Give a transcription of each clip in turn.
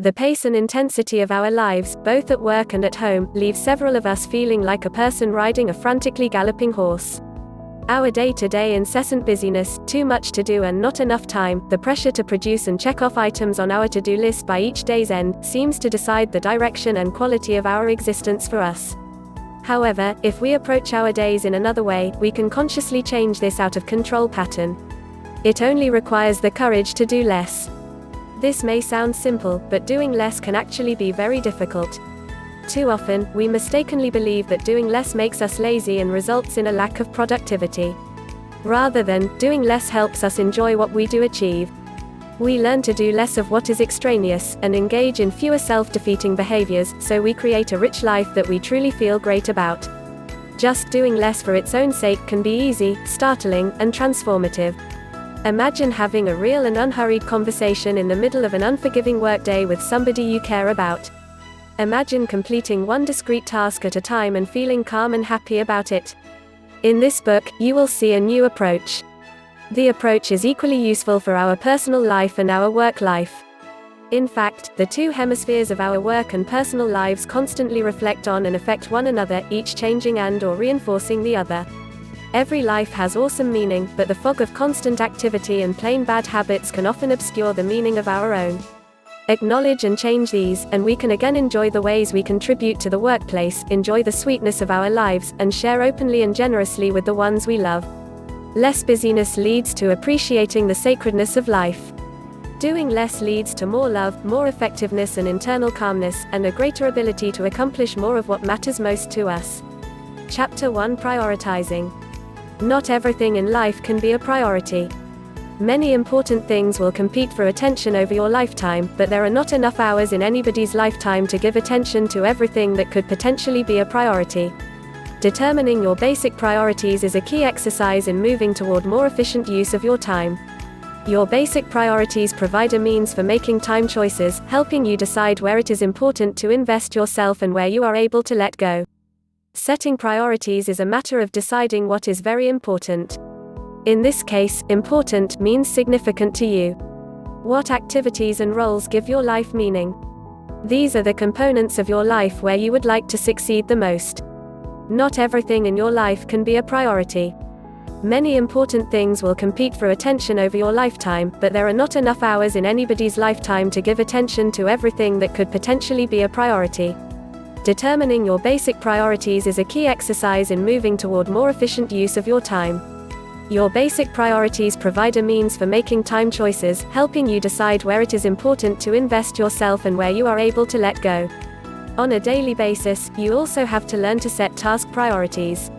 The pace and intensity of our lives, both at work and at home, leave several of us feeling like a person riding a frantically galloping horse. Our day-to-day incessant busyness, too much to do and not enough time, the pressure to produce and check off items on our to-do list by each day's end, seems to decide the direction and quality of our existence for us. However, if we approach our days in another way, we can consciously change this out-of-control pattern. It only requires the courage to do less. This may sound simple, but doing less can actually be very difficult. Too often, we mistakenly believe that doing less makes us lazy and results in a lack of productivity. Rather than, doing less helps us enjoy what we do achieve. We learn to do less of what is extraneous, and engage in fewer self-defeating behaviors, so we create a rich life that we truly feel great about. Just doing less for its own sake can be easy, startling, and transformative. Imagine having a real and unhurried conversation in the middle of an unforgiving workday with somebody you care about. Imagine completing one discrete task at a time and feeling calm and happy about it. In this book, you will see a new approach. The approach is equally useful for our personal life and our work life. In fact, the two hemispheres of our work and personal lives constantly reflect on and affect one another, each changing and/or reinforcing the other. Every life has awesome meaning, but the fog of constant activity and plain bad habits can often obscure the meaning of our own. Acknowledge and change these, and we can again enjoy the ways we contribute to the workplace, enjoy the sweetness of our lives, and share openly and generously with the ones we love. Less busyness leads to appreciating the sacredness of life. Doing less leads to more love, more effectiveness and internal calmness, and a greater ability to accomplish more of what matters most to us. Chapter 1: Prioritizing. Not everything in life can be a priority. Many important things will compete for attention over your lifetime, but there are not enough hours in anybody's lifetime to give attention to everything that could potentially be a priority. Determining your basic priorities is a key exercise in moving toward more efficient use of your time. Your basic priorities provide a means for making time choices, helping you decide where it is important to invest yourself and where you are able to let go. Setting priorities is a matter of deciding what is very important. In this case, important means significant to you. What activities and roles give your life meaning? These are the components of your life where you would like to succeed the most. Not everything in your life can be a priority. Many important things will compete for attention over your lifetime, but there are not enough hours in anybody's lifetime to give attention to everything that could potentially be a priority. Determining your basic priorities is a key exercise in moving toward more efficient use of your time. Your basic priorities provide a means for making time choices, helping you decide where it is important to invest yourself and where you are able to let go. On a daily basis, you also have to learn to set task priorities.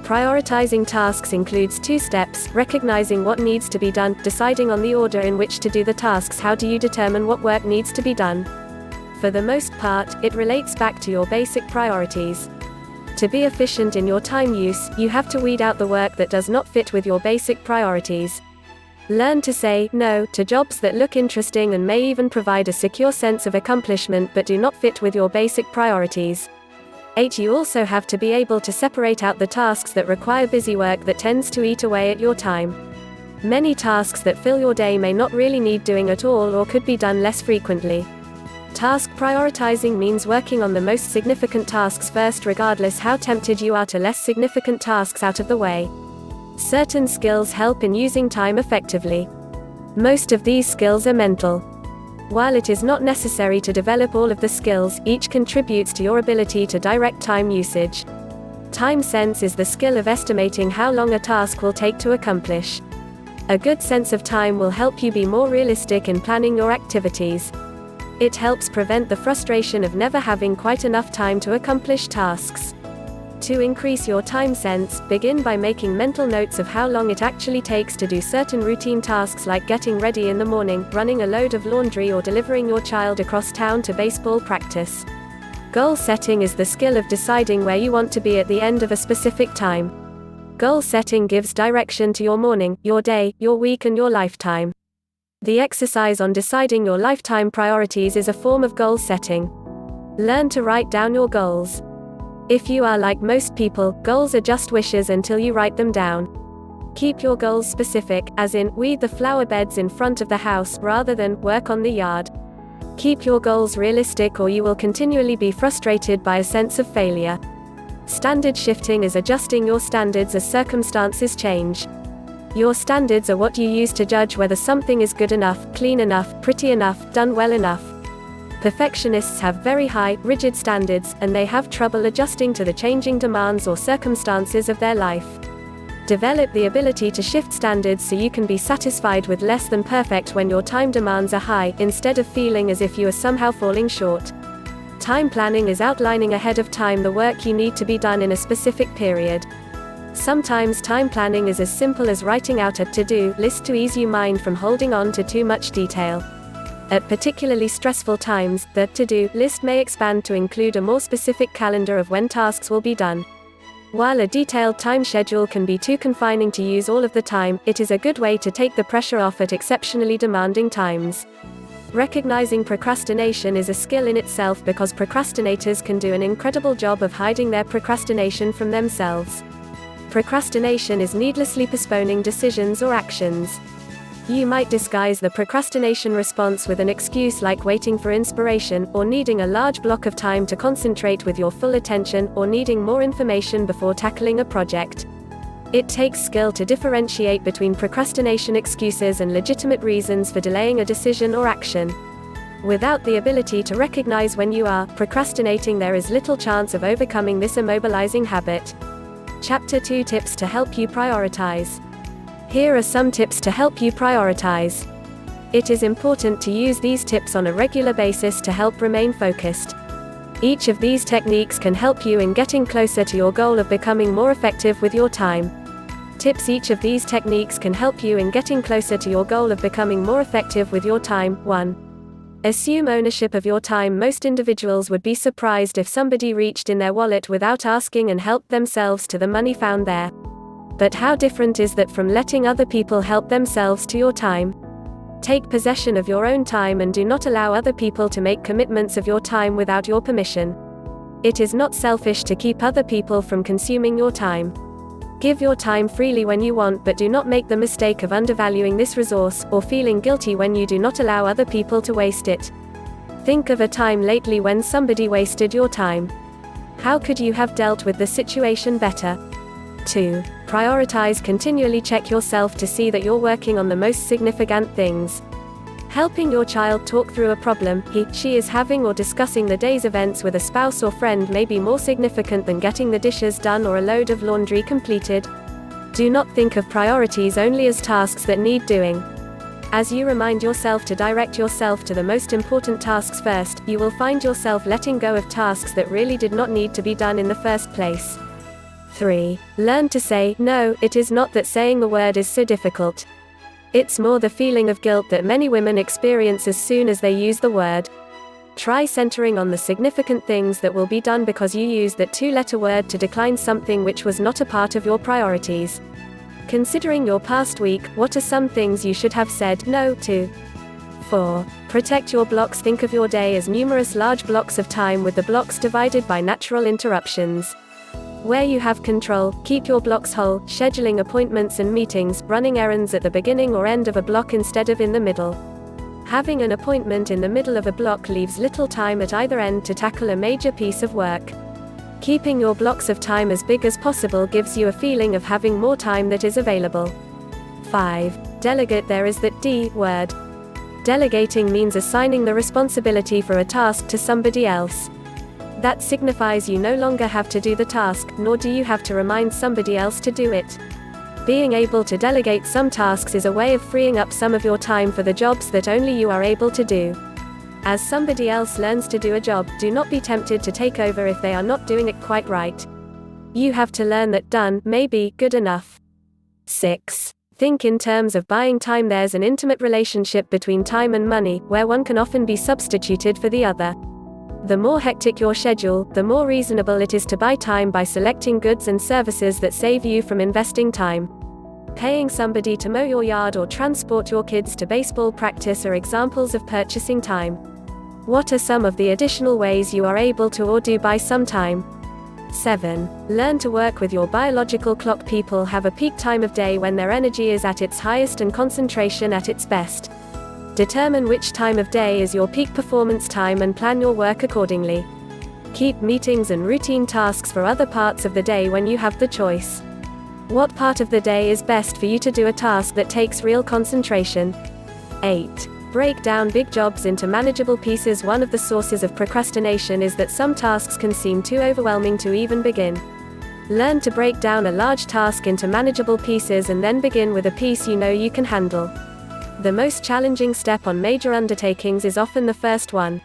Prioritizing tasks includes 2 steps: recognizing what needs to be done, deciding on the order in which to do the tasks. How do you determine what work needs to be done? For the most part, it relates back to your basic priorities. To be efficient in your time use, you have to weed out the work that does not fit with your basic priorities. Learn to say no to jobs that look interesting and may even provide a secure sense of accomplishment but do not fit with your basic priorities. 8. You also have to be able to separate out the tasks that require busy work that tends to eat away at your time. Many tasks that fill your day may not really need doing at all or could be done less frequently. Task prioritizing means working on the most significant tasks first, regardless how tempted you are to less significant tasks out of the way. Certain skills help in using time effectively. Most of these skills are mental. While it is not necessary to develop all of the skills, each contributes to your ability to direct time usage. Time sense is the skill of estimating how long a task will take to accomplish. A good sense of time will help you be more realistic in planning your activities. It helps prevent the frustration of never having quite enough time to accomplish tasks. To increase your time sense, begin by making mental notes of how long it actually takes to do certain routine tasks like getting ready in the morning, running a load of laundry, or delivering your child across town to baseball practice. Goal setting is the skill of deciding where you want to be at the end of a specific time. Goal setting gives direction to your morning, your day, your week, and your lifetime. The exercise on deciding your lifetime priorities is a form of goal setting. Learn to write down your goals. If you are like most people, goals are just wishes until you write them down. Keep your goals specific, as in, weed the flower beds in front of the house, rather than, work on the yard. Keep your goals realistic or you will continually be frustrated by a sense of failure. Standard shifting is adjusting your standards as circumstances change. Your standards are what you use to judge whether something is good enough, clean enough, pretty enough, done well enough. Perfectionists have very high, rigid standards, and they have trouble adjusting to the changing demands or circumstances of their life. Develop the ability to shift standards so you can be satisfied with less than perfect when your time demands are high, instead of feeling as if you are somehow falling short. Time planning is outlining ahead of time the work you need to be done in a specific period. Sometimes time planning is as simple as writing out a to-do list to ease your mind from holding on to too much detail. At particularly stressful times, the to-do list may expand to include a more specific calendar of when tasks will be done. While a detailed time schedule can be too confining to use all of the time, it is a good way to take the pressure off at exceptionally demanding times. Recognizing procrastination is a skill in itself because procrastinators can do an incredible job of hiding their procrastination from themselves. Procrastination is needlessly postponing decisions or actions. You might disguise the procrastination response with an excuse like waiting for inspiration, or needing a large block of time to concentrate with your full attention, or needing more information before tackling a project. It takes skill to differentiate between procrastination excuses and legitimate reasons for delaying a decision or action. Without the ability to recognize when you are procrastinating, there is little chance of overcoming this immobilizing habit. Chapter 2: Tips to help you prioritize. Here are some tips to help you prioritize. It is important to use these tips on a regular basis to help remain focused. Each of these techniques can help you in getting closer to your goal of becoming more effective with your time. Tips: Each of these techniques can help you in getting closer to your goal of becoming more effective with your time. 1. Assume ownership of your time. Most individuals would be surprised if somebody reached in their wallet without asking and helped themselves to the money found there. But how different is that from letting other people help themselves to your time? Take possession of your own time and do not allow other people to make commitments of your time without your permission. It is not selfish to keep other people from consuming your time. Give your time freely when you want, but do not make the mistake of undervaluing this resource, or feeling guilty when you do not allow other people to waste it. Think of a time lately when somebody wasted your time. How could you have dealt with the situation better? 2. Prioritize. Continually check yourself to see that you're working on the most significant things. Helping your child talk through a problem she is having, or discussing the day's events with a spouse or friend may be more significant than getting the dishes done or a load of laundry completed. Do not think of priorities only as tasks that need doing. As you remind yourself to direct yourself to the most important tasks first, you will find yourself letting go of tasks that really did not need to be done in the first place. 3. Learn to say no. It is not that saying the word is so difficult. It's more the feeling of guilt that many women experience as soon as they use the word. Try centering on the significant things that will be done because you used that two-letter word to decline something which was not a part of your priorities. Considering your past week, what are some things you should have said no to? 4. Protect your blocks. Think of your day as numerous large blocks of time, with the blocks divided by natural interruptions. Where you have control, keep your blocks whole, scheduling appointments and meetings, running errands at the beginning or end of a block instead of in the middle. Having an appointment in the middle of a block leaves little time at either end to tackle a major piece of work. Keeping your blocks of time as big as possible gives you a feeling of having more time that is available. 5. Delegate. There is that D word. Delegating means assigning the responsibility for a task to somebody else. That signifies you no longer have to do the task, nor do you have to remind somebody else to do it. Being able to delegate some tasks is a way of freeing up some of your time for the jobs that only you are able to do. As somebody else learns to do a job, do not be tempted to take over if they are not doing it quite right. You have to learn that done may be good enough. 6. Think in terms of buying time. There's an intimate relationship between time and money, where one can often be substituted for the other. The more hectic your schedule, the more reasonable it is to buy time by selecting goods and services that save you from investing time. Paying somebody to mow your yard or transport your kids to baseball practice are examples of purchasing time. What are some of the additional ways you are able to or do buy some time? 7. Learn to work with your biological clock. People have a peak time of day when their energy is at its highest and concentration at its best. Determine which time of day is your peak performance time and plan your work accordingly. Keep meetings and routine tasks for other parts of the day when you have the choice. What part of the day is best for you to do a task that takes real concentration? 8. Break down big jobs into manageable pieces. One of the sources of procrastination is that some tasks can seem too overwhelming to even begin. Learn to break down a large task into manageable pieces and then begin with a piece you know you can handle. The most challenging step on major undertakings is often the first one.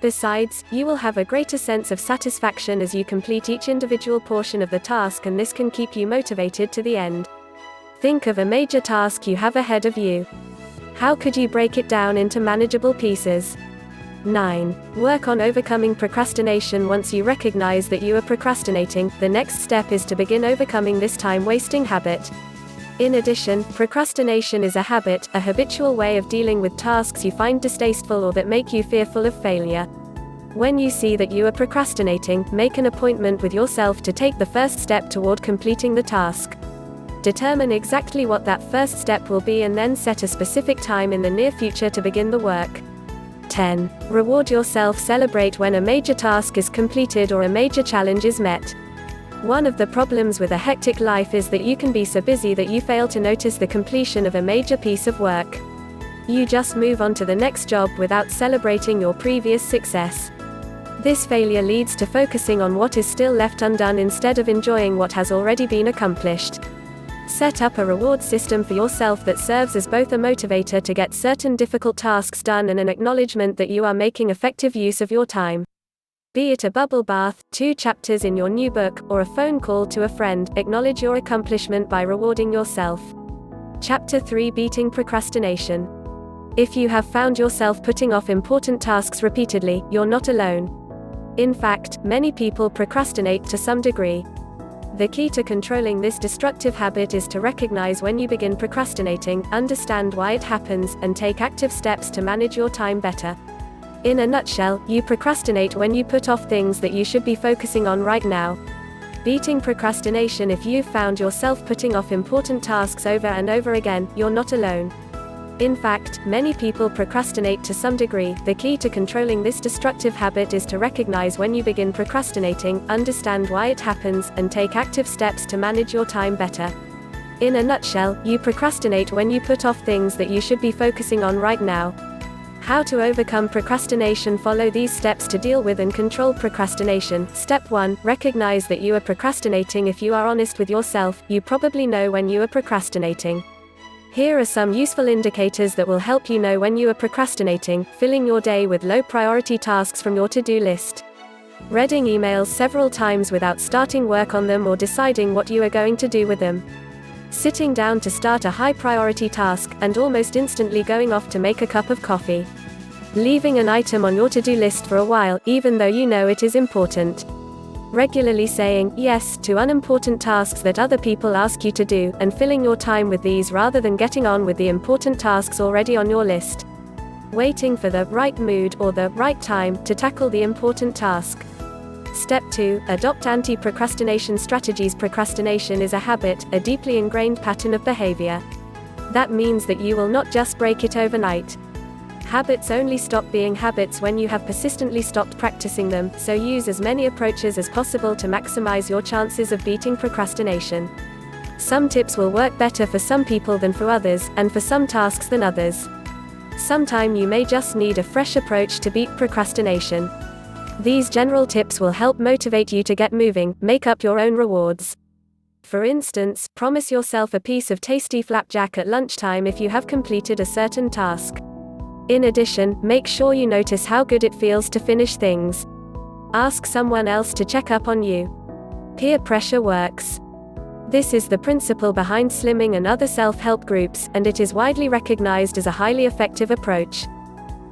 Besides, you will have a greater sense of satisfaction as you complete each individual portion of the task, and this can keep you motivated to the end. Think of a major task you have ahead of you. How could you break it down into manageable pieces? 9. Work on overcoming procrastination. Once you recognize that you are procrastinating, the next step is to begin overcoming this time-wasting habit. In addition, procrastination is a habit, a habitual way of dealing with tasks you find distasteful or that make you fearful of failure. When you see that you are procrastinating, make an appointment with yourself to take the first step toward completing the task. Determine exactly what that first step will be and then set a specific time in the near future to begin the work. 10. Reward yourself. Celebrate when a major task is completed or a major challenge is met. One of the problems with a hectic life is that you can be so busy that you fail to notice the completion of a major piece of work. You just move on to the next job without celebrating your previous success. This failure leads to focusing on what is still left undone instead of enjoying what has already been accomplished. Set up a reward system for yourself that serves as both a motivator to get certain difficult tasks done and an acknowledgement that you are making effective use of your time. Be it a bubble bath, 2 chapters in your new book, or a phone call to a friend, acknowledge your accomplishment by rewarding yourself. Chapter 3: Beating Procrastination. If you have found yourself putting off important tasks repeatedly, you're not alone. In fact, many people procrastinate to some degree. The key to controlling this destructive habit is to recognize when you begin procrastinating, understand why it happens, and take active steps to manage your time better. In a nutshell, you procrastinate when you put off things that you should be focusing on right now. Beating procrastination. If you've found yourself putting off important tasks over and over again, you're not alone. In fact, many people procrastinate to some degree. The key to controlling this destructive habit is to recognize when you begin procrastinating, understand why it happens, and take active steps to manage your time better. In a nutshell, you procrastinate when you put off things that you should be focusing on right now. How to overcome procrastination. Follow these steps to deal with and control procrastination. Step 1. Recognize that you are procrastinating. If you are honest with yourself, you probably know when you are procrastinating. Here are some useful indicators that will help you know when you are procrastinating. Filling your day with low-priority tasks from your to-do list. Reading emails several times without starting work on them or deciding what you are going to do with them. Sitting down to start a high-priority task, and almost instantly going off to make a cup of coffee. Leaving an item on your to-do list for a while, even though you know it is important. Regularly saying yes to unimportant tasks that other people ask you to do, and filling your time with these rather than getting on with the important tasks already on your list. Waiting for the right mood or the right time to tackle the important task. Step 2. Adopt anti-procrastination strategies. Procrastination is a habit, a deeply ingrained pattern of behavior. That means that you will not just break it overnight. Habits only stop being habits when you have persistently stopped practicing them, so use as many approaches as possible to maximize your chances of beating procrastination. Some tips will work better for some people than for others, and for some tasks than others. Sometime you may just need a fresh approach to beat procrastination. These general tips will help motivate you to get moving. Make up your own rewards. For instance, promise yourself a piece of tasty flapjack at lunchtime if you have completed a certain task. In addition, make sure you notice how good it feels to finish things. Ask someone else to check up on you. Peer pressure works. This is the principle behind slimming and other self-help groups, and it is widely recognized as a highly effective approach.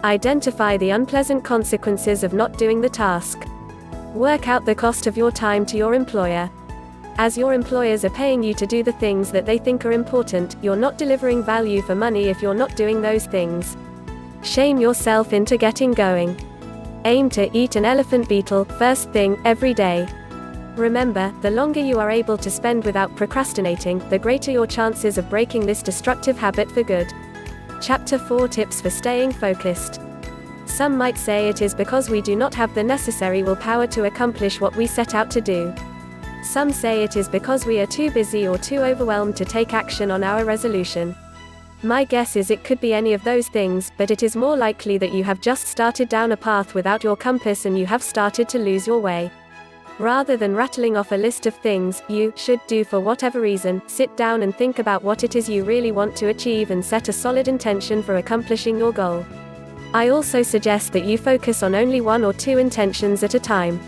Identify the unpleasant consequences of not doing the task. Work out the cost of your time to your employer. As your employers are paying you to do the things that they think are important, you're not delivering value for money if you're not doing those things. Shame yourself into getting going. Aim to eat an elephant beetle first thing every day. Remember, the longer you are able to spend without procrastinating, the greater your chances of breaking this destructive habit for good. Chapter 4 Tips for Staying Focused. Some might say it is because we do not have the necessary willpower to accomplish what we set out to do. Some say it is because we are too busy or too overwhelmed to take action on our resolution. My guess is it could be any of those things, but it is more likely that you have just started down a path without your compass and you have started to lose your way. Rather than rattling off a list of things you should do for whatever reason, sit down and think about what it is you really want to achieve and set a solid intention for accomplishing your goal. I also suggest that you focus on only one or two intentions at a time.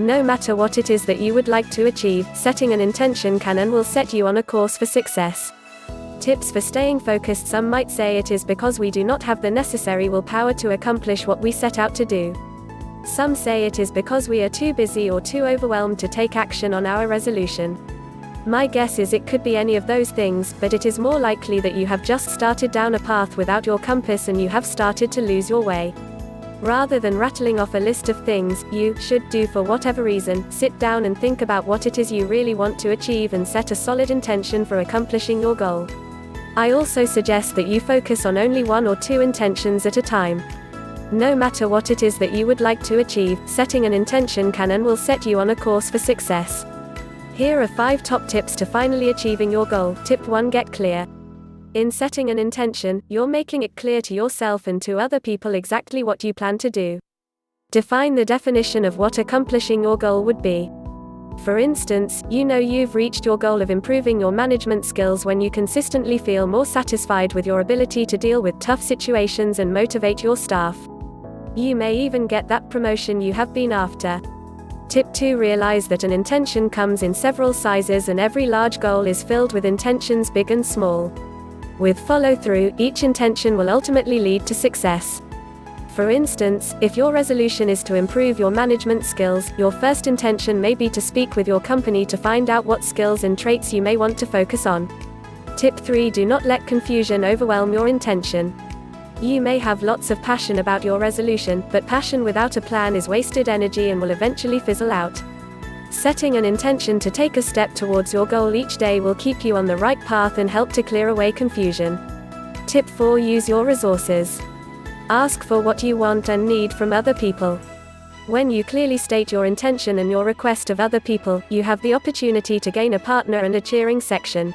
No matter what it is that you would like to achieve, setting an intention can and will set you on a course for success. Tips for staying focused. Some might say it is because we do not have the necessary willpower to accomplish what we set out to do. Some say it is because we are too busy or too overwhelmed to take action on our resolution. My guess is it could be any of those things, but it is more likely that you have just started down a path without your compass and you have started to lose your way. Rather than rattling off a list of things you should do for whatever reason, sit down and think about what it is you really want to achieve and set a solid intention for accomplishing your goal. I also suggest that you focus on only one or two intentions at a time. No matter what it is that you would like to achieve, setting an intention can and will set you on a course for success. Here are 5 top tips to finally achieving your goal. Tip 1: Get clear. In setting an intention, you're making it clear to yourself and to other people exactly what you plan to do. Define the definition of what accomplishing your goal would be. For instance, you know you've reached your goal of improving your management skills when you consistently feel more satisfied with your ability to deal with tough situations and motivate your staff. You may even get that promotion you have been after. Tip 2: Realize that an intention comes in several sizes and every large goal is filled with intentions big and small. With follow-through, each intention will ultimately lead to success. For instance, if your resolution is to improve your management skills, your first intention may be to speak with your company to find out what skills and traits you may want to focus on. Tip 3: Do not let confusion overwhelm your intention. You may have lots of passion about your resolution, but passion without a plan is wasted energy and will eventually fizzle out. Setting an intention to take a step towards your goal each day will keep you on the right path and help to clear away confusion. Tip 4: Use your resources. Ask for what you want and need from other people. When you clearly state your intention and your request of other people, you have the opportunity to gain a partner and a cheering section.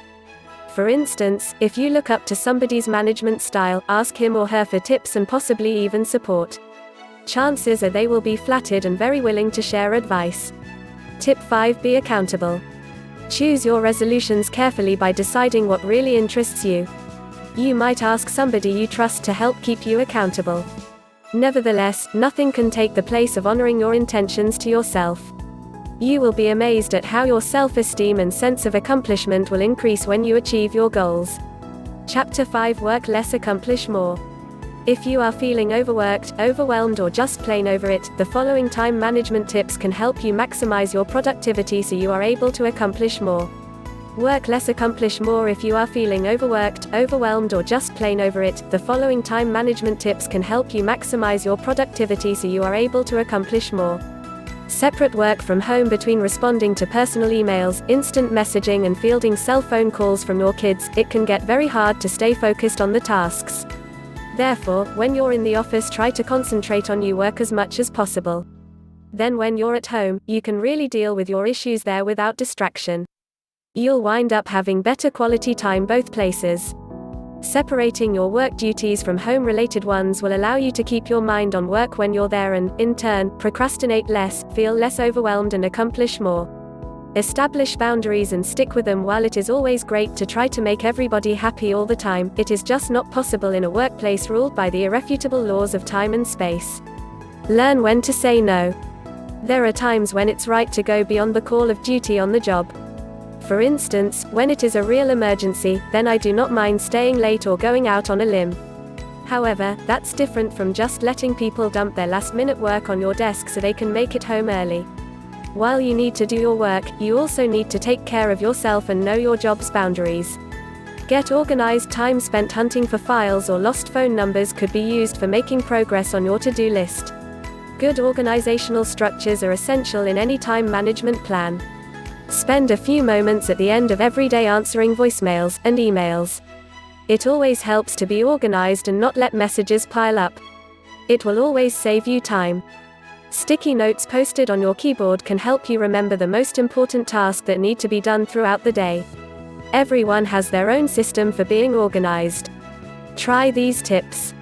For instance, if you look up to somebody's management style, ask him or her for tips and possibly even support. Chances are they will be flattered and very willing to share advice. Tip 5: Be accountable. Choose your resolutions carefully by deciding what really interests you. You might ask somebody you trust to help keep you accountable. Nevertheless, nothing can take the place of honoring your intentions to yourself. You will be amazed at how your self-esteem and sense of accomplishment will increase when you achieve your goals. Chapter 5 Work less, accomplish more. If you are feeling overworked, overwhelmed, or just plain over it, the following time management tips can help you maximize your productivity so you are able to accomplish more. Work less, accomplish more. If you are feeling overworked, overwhelmed, or just plain over it, the following time management tips can help you maximize your productivity so you are able to accomplish more. Separate work from home. Between responding to personal emails, instant messaging, and fielding cell phone calls from your kids, it can get very hard to stay focused on the tasks. Therefore, when you're in the office, try to concentrate on your work as much as possible. Then when you're at home, you can really deal with your issues there without distraction. You'll wind up having better quality time both places. Separating your work duties from home-related ones will allow you to keep your mind on work when you're there and, in turn, procrastinate less, feel less overwhelmed, and accomplish more. Establish boundaries and stick with them. While it is always great to try to make everybody happy all the time, it is just not possible in a workplace ruled by the irrefutable laws of time and space. Learn when to say no. There are times when it's right to go beyond the call of duty on the job. For instance, when it is a real emergency, then I do not mind staying late or going out on a limb. However, that's different from just letting people dump their last-minute work on your desk so they can make it home early. While you need to do your work, you also need to take care of yourself and know your job's boundaries. Get organized. Time spent hunting for files or lost phone numbers could be used for making progress on your to-do list. Good organizational structures are essential in any time management plan. Spend a few moments at the end of every day answering voicemails and emails. It always helps to be organized and not let messages pile up. It will always save you time. Sticky notes posted on your keyboard can help you remember the most important tasks that need to be done throughout the day. Everyone has their own system for being organized. Try these tips.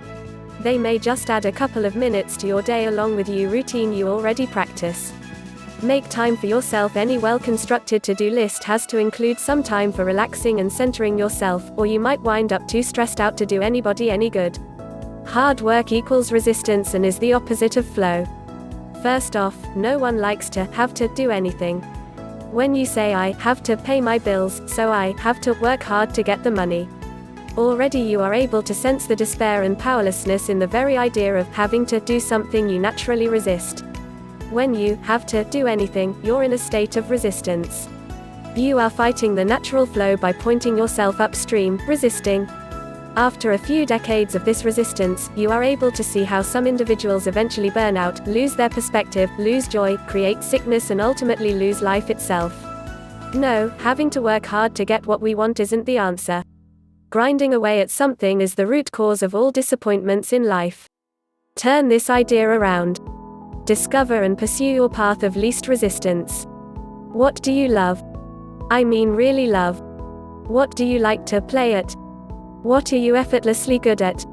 They may just add a couple of minutes to your day along with your routine you already practice. Make time for yourself. Any well-constructed to-do list has to include some time for relaxing and centering yourself, or you might wind up too stressed out to do anybody any good. Hard work equals resistance and is the opposite of flow. First off, no one likes to have to do anything. When you say I have to pay my bills, so I have to work hard to get the money, already you are able to sense the despair and powerlessness in the very idea of having to do something you naturally resist. When you have to do anything, you're in a state of resistance. You are fighting the natural flow by pointing yourself upstream, resisting. After a few decades of this resistance, you are able to see how some individuals eventually burn out, lose their perspective, lose joy, create sickness, and ultimately lose life itself. No, having to work hard to get what we want isn't the answer. Grinding away at something is the root cause of all disappointments in life. Turn this idea around. Discover and pursue your path of least resistance. What do you love? I mean really love. What do you like to play at? What are you effortlessly good at?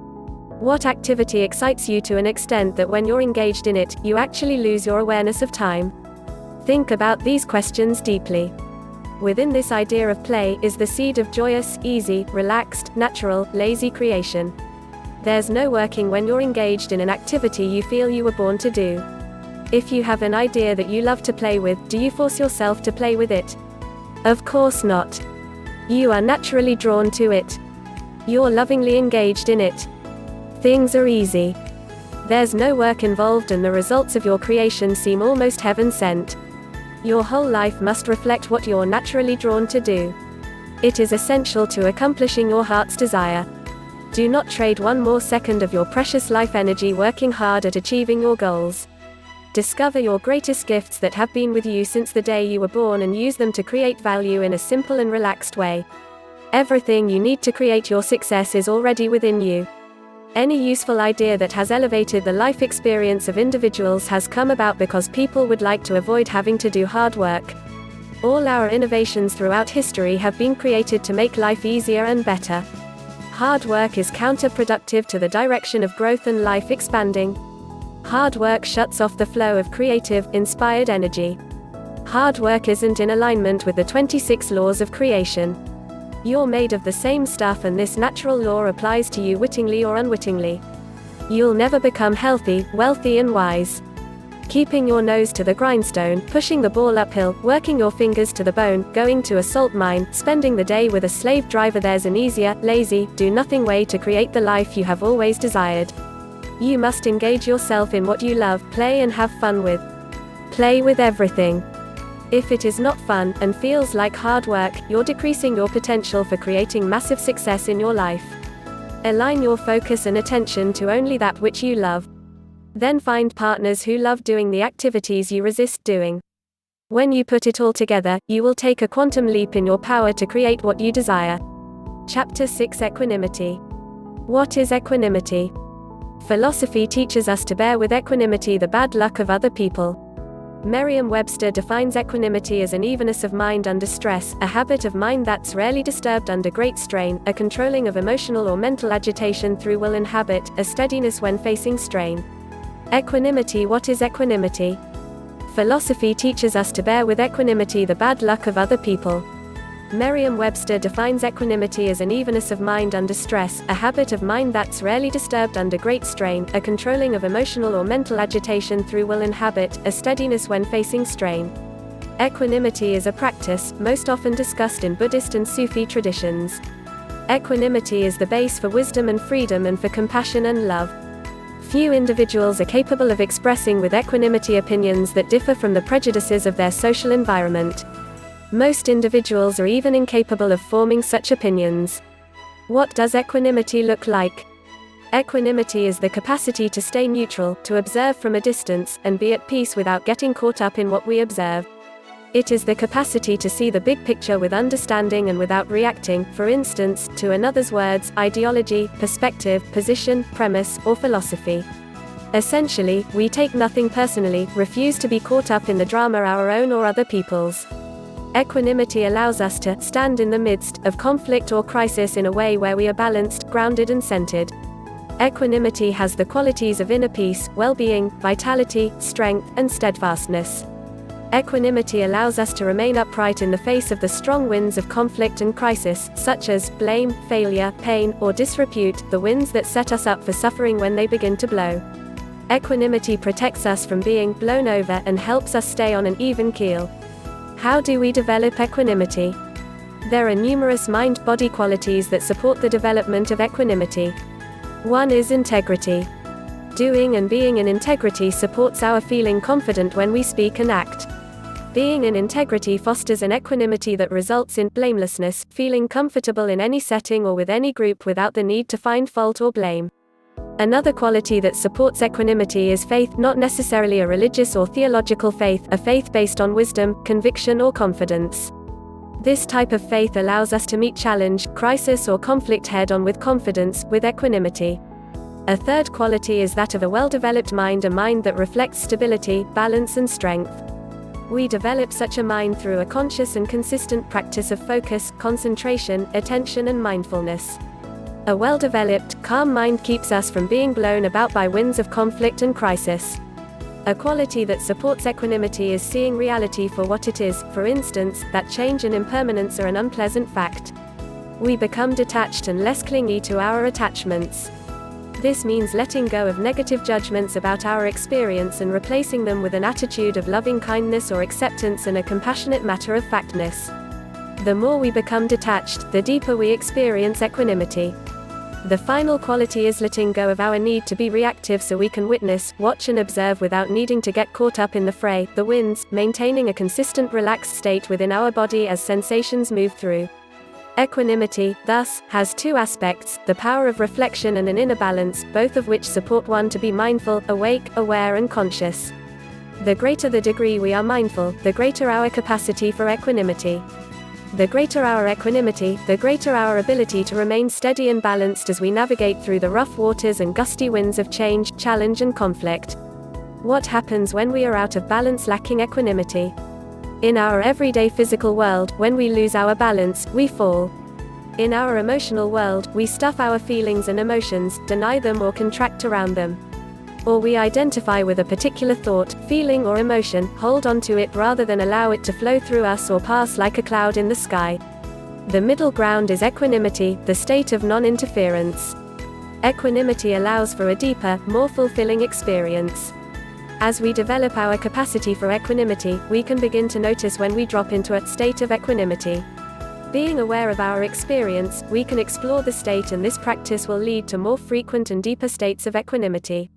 What activity excites you to an extent that when you're engaged in it, you actually lose your awareness of time? Think about these questions deeply. Within this idea of play is the seed of joyous, easy, relaxed, natural, lazy creation. There's no working when you're engaged in an activity you feel you were born to do. If you have an idea that you love to play with, do you force yourself to play with it? Of course not. You are naturally drawn to it. You're lovingly engaged in it. Things are easy. There's no work involved and the results of your creation seem almost heaven-sent. Your whole life must reflect what you're naturally drawn to do. It is essential to accomplishing your heart's desire. Do not trade one more second of your precious life energy working hard at achieving your goals. Discover your greatest gifts that have been with you since the day you were born and use them to create value in a simple and relaxed way. Everything you need to create your success is already within you. Any useful idea that has elevated the life experience of individuals has come about because people would like to avoid having to do hard work. All our innovations throughout history have been created to make life easier and better. Hard work is counterproductive to the direction of growth and life expanding. Hard work shuts off the flow of creative, inspired energy. Hard work isn't in alignment with the 26 laws of creation. You're made of the same stuff and this natural law applies to you wittingly or unwittingly. You'll never become healthy, wealthy and wise. Keeping your nose to the grindstone, pushing the ball uphill, working your fingers to the bone, going to a salt mine, spending the day with a slave driver, there's an easier, lazy, do-nothing way to create the life you have always desired. You must engage yourself in what you love, play and have fun with. Play with everything. If it is not fun, and feels like hard work, you're decreasing your potential for creating massive success in your life. Align your focus and attention to only that which you love. Then find partners who love doing the activities you resist doing. When you put it all together, you will take a quantum leap in your power to create what you desire. Chapter 6: Equanimity. What is equanimity? Philosophy teaches us to bear with equanimity the bad luck of other people. Merriam-Webster defines equanimity as an evenness of mind under stress, a habit of mind that's rarely disturbed under great strain, a controlling of emotional or mental agitation through will and habit, a steadiness when facing strain. Equanimity. What is equanimity? Philosophy teaches us to bear with equanimity the bad luck of other people. Merriam-Webster defines equanimity as an evenness of mind under stress, a habit of mind that's rarely disturbed under great strain, a controlling of emotional or mental agitation through will and habit, a steadiness when facing strain. Equanimity is a practice, most often discussed in Buddhist and Sufi traditions. Equanimity is the base for wisdom and freedom and for compassion and love. Few individuals are capable of expressing with equanimity opinions that differ from the prejudices of their social environment. Most individuals are even incapable of forming such opinions. What does equanimity look like? Equanimity is the capacity to stay neutral, to observe from a distance, and be at peace without getting caught up in what we observe. It is the capacity to see the big picture with understanding and without reacting, for instance, to another's words, ideology, perspective, position, premise, or philosophy. Essentially, we take nothing personally, refuse to be caught up in the drama our own or other people's. Equanimity allows us to stand in the midst of conflict or crisis in a way where we are balanced, grounded and centered. Equanimity has the qualities of inner peace, well-being, vitality, strength, and steadfastness. Equanimity allows us to remain upright in the face of the strong winds of conflict and crisis, such as blame, failure, pain, or disrepute, the winds that set us up for suffering when they begin to blow. Equanimity protects us from being blown over and helps us stay on an even keel. How do we develop equanimity? There are numerous mind-body qualities that support the development of equanimity. One is integrity. Doing and being in integrity supports our feeling confident when we speak and act. Being in integrity fosters an equanimity that results in blamelessness, feeling comfortable in any setting or with any group without the need to find fault or blame. Another quality that supports equanimity is faith, not necessarily a religious or theological faith, a faith based on wisdom, conviction or confidence. This type of faith allows us to meet challenge, crisis or conflict head-on with confidence, with equanimity. A third quality is that of a well-developed mind, a mind that reflects stability, balance and strength. We develop such a mind through a conscious and consistent practice of focus, concentration, attention and mindfulness. A well-developed, calm mind keeps us from being blown about by winds of conflict and crisis. A quality that supports equanimity is seeing reality for what it is, for instance, that change and impermanence are an unpleasant fact. We become detached and less clingy to our attachments. This means letting go of negative judgments about our experience and replacing them with an attitude of loving kindness or acceptance and a compassionate matter-of-factness. The more we become detached, the deeper we experience equanimity. The final quality is letting go of our need to be reactive so we can witness, watch and observe without needing to get caught up in the fray, the winds, maintaining a consistent relaxed state within our body as sensations move through. Equanimity, thus, has two aspects, the power of reflection and an inner balance, both of which support one to be mindful, awake, aware and conscious. The greater the degree we are mindful, the greater our capacity for equanimity. The greater our equanimity, the greater our ability to remain steady and balanced as we navigate through the rough waters and gusty winds of change, challenge and conflict. What happens when we are out of balance, lacking equanimity? In our everyday physical world, when we lose our balance, we fall. In our emotional world, we stuff our feelings and emotions, deny them or contract around them. Or we identify with a particular thought, feeling or emotion, hold on to it rather than allow it to flow through us or pass like a cloud in the sky. The middle ground is equanimity, the state of non-interference. Equanimity allows for a deeper, more fulfilling experience. As we develop our capacity for equanimity, we can begin to notice when we drop into a state of equanimity. Being aware of our experience, we can explore the state, and this practice will lead to more frequent and deeper states of equanimity.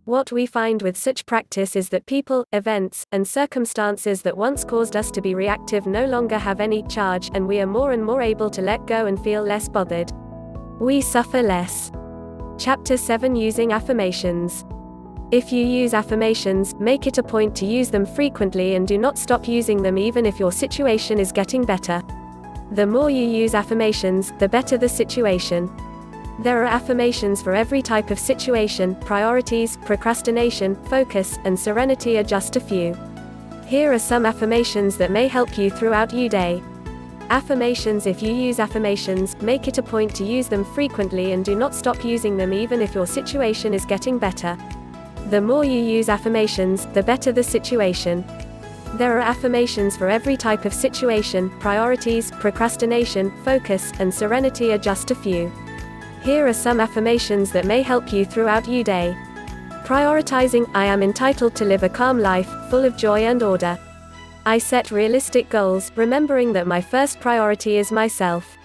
What we find with such practice is that people, events, and circumstances that once caused us to be reactive no longer have any charge, and we are more and more able to let go and feel less bothered. We suffer less. Chapter 7, Using Affirmations. If you use affirmations, make it a point to use them frequently and do not stop using them even if your situation is getting better. The more you use affirmations, the better the situation. There are affirmations for every type of situation. Priorities, procrastination, focus, and serenity are just a few. Here are some affirmations that may help you throughout your day. Affirmations. If you use affirmations, make it a point to use them frequently and do not stop using them even if your situation is getting better. The more you use affirmations, the better the situation. There are affirmations for every type of situation. Priorities, procrastination, focus, and serenity are just a few. Here are some affirmations that may help you throughout your day. Prioritizing. I am entitled to live a calm life, full of joy and order. I set realistic goals, remembering that my first priority is myself.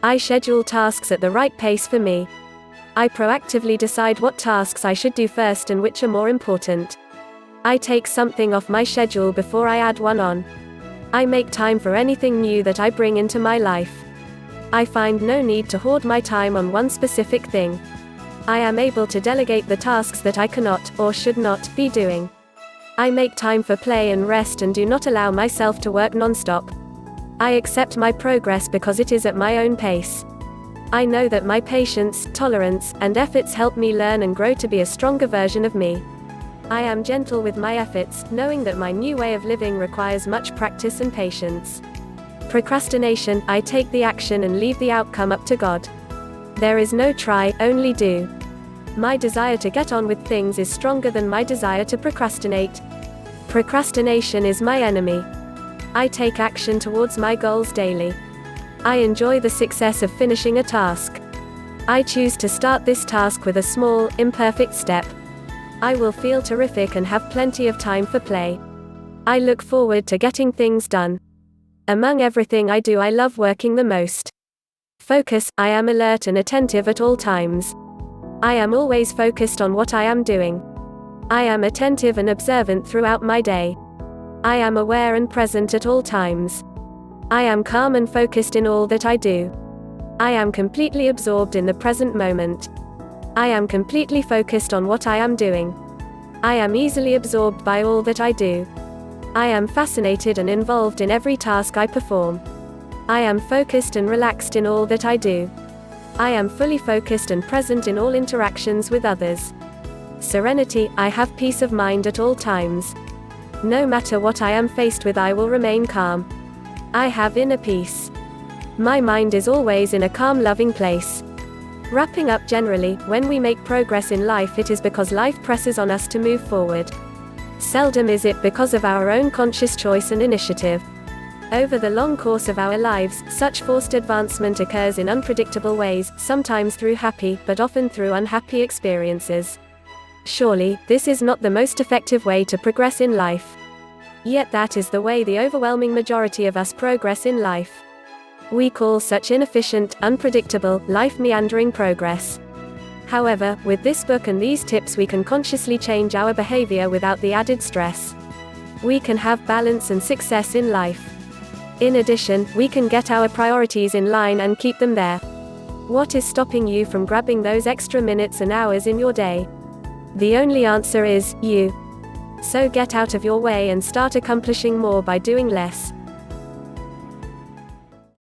I schedule tasks at the right pace for me. I proactively decide what tasks I should do first and which are more important. I take something off my schedule before I add one on. I make time for anything new that I bring into my life. I find no need to hoard my time on one specific thing. I am able to delegate the tasks that I cannot, or should not, be doing. I make time for play and rest and do not allow myself to work non-stop. I accept my progress because it is at my own pace. I know that my patience, tolerance, and efforts help me learn and grow to be a stronger version of me. I am gentle with my efforts, knowing that my new way of living requires much practice and patience. Procrastination, I take the action and leave the outcome up to God. There is no try, only do. My desire to get on with things is stronger than my desire to procrastinate. Procrastination is my enemy. I take action towards my goals daily. I enjoy the success of finishing a task. I choose to start this task with a small, imperfect step. I will feel terrific and have plenty of time for play. I look forward to getting things done. Among everything I do, I love working the most. Focus, I am alert and attentive at all times. I am always focused on what I am doing. I am attentive and observant throughout my day. I am aware and present at all times. I am calm and focused in all that I do. I am completely absorbed in the present moment. I am completely focused on what I am doing. I am easily absorbed by all that I do. I am fascinated and involved in every task I perform. I am focused and relaxed in all that I do. I am fully focused and present in all interactions with others. Serenity, I have peace of mind at all times. No matter what I am faced with, I will remain calm. I have inner peace. My mind is always in a calm, loving place. Wrapping up, generally, when we make progress in life, it is because life presses on us to move forward. Seldom is it because of our own conscious choice and initiative. Over the long course of our lives, such forced advancement occurs in unpredictable ways, sometimes through happy, but often through unhappy experiences. Surely, this is not the most effective way to progress in life. Yet that is the way the overwhelming majority of us progress in life. We call such inefficient, unpredictable, life-meandering progress. However, with this book and these tips, we can consciously change our behavior without the added stress. We can have balance and success in life. In addition, we can get our priorities in line and keep them there. What is stopping you from grabbing those extra minutes and hours in your day? The only answer is, you. So get out of your way and start accomplishing more by doing less.